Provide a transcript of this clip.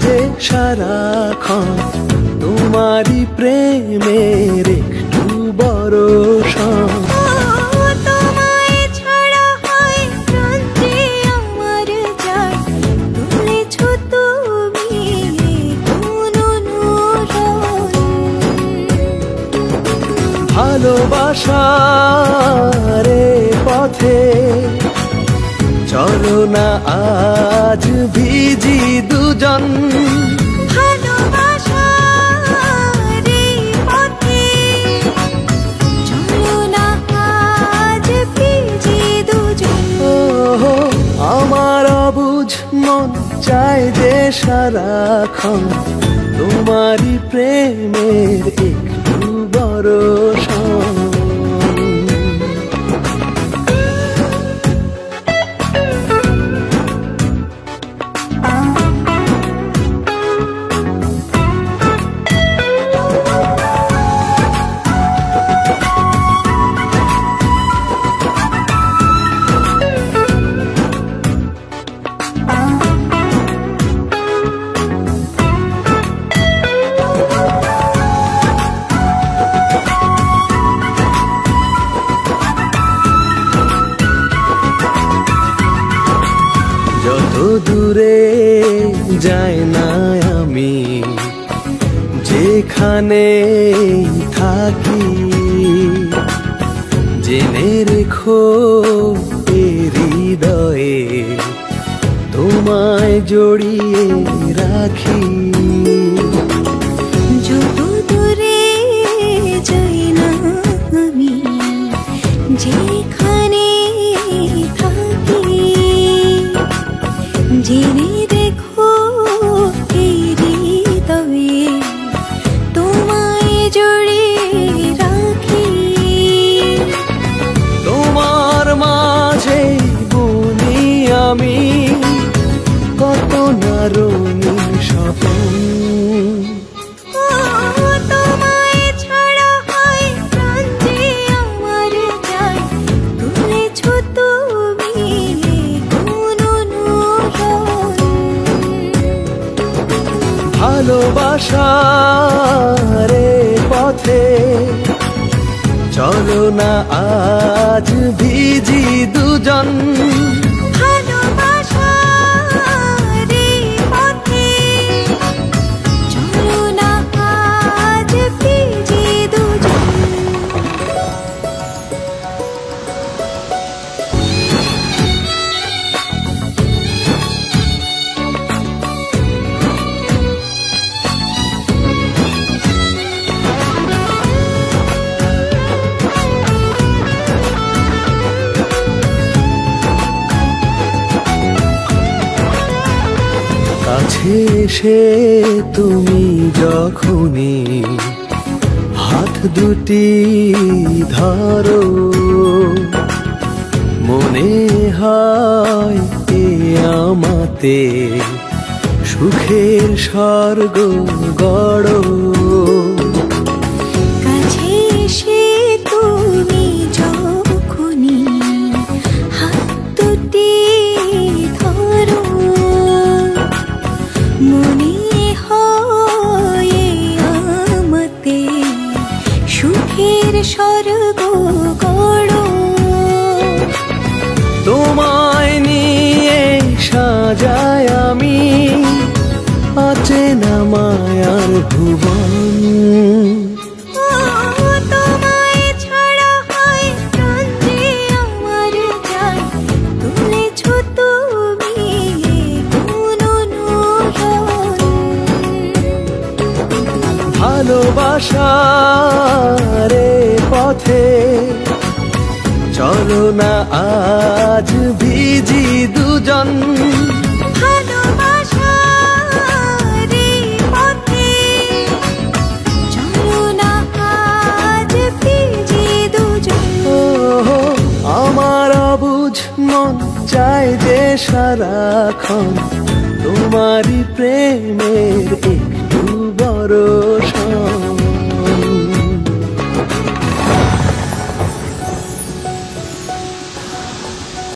যে সারাক্ষণ তোমারই প্রেমের একটু বরষা। ভালোবাসার পথে চলো না আজ ভিজি দুজন। ভালোবাসার পথে চলো না আজ ভিজি দুজন। আমার অবুঝ মন চায় যে সারাক্ষণ তোমারই প্রেমের একটু বরষা। যত দূরে যাই না আমি যেখানে থাকি, জেনে রেখো এ হৃদয়ে তোমায় জড়িয়ে রাখি। যত দূরে যাই না আমি যেখানে থাকি, জেনে দেখো এই হৃদয়ে তোমায় জড়িয়ে রাখি। তোমার মাঝে বুনি আমি কত না রঙিন স্বপ্ন। তোমায় ছাড়া হয় প্রাণ যে আমার যায়, তুলেছ তুমি কোন নূতন। ভালোবাসার পথে চলো না আজ ভিজি দুজন। ভালোবাসার পথে চলো না আজ ভিজি দুজন। কাছে এসে তুমি যখনই হাত দুটি ধরো, মনে হয় এ আমাতে সুখের স্বর্গ গড়ো। কাছে এসে তুমি যখনই হাত দুটি ধরো, মনে হয় আমাতে সুখের স্বর্গ গড়ো। তোমায় নিয়ে সাজায় আমি অচেনা মায়ার ভুবন। তোমায় ছাড়া হয় প্রাণ যে আমার যায়, তুলেছ তুমি কোন নূতন। ভালোবাসার পথে চলো না আজ ভিজি দুজন। ভালোবাসার পথে চলো না আজ ভিজি দুজন। আমার অবুঝ মন চায় যে সারাক্ষণ তোমারই প্রেমের একটু বরষা।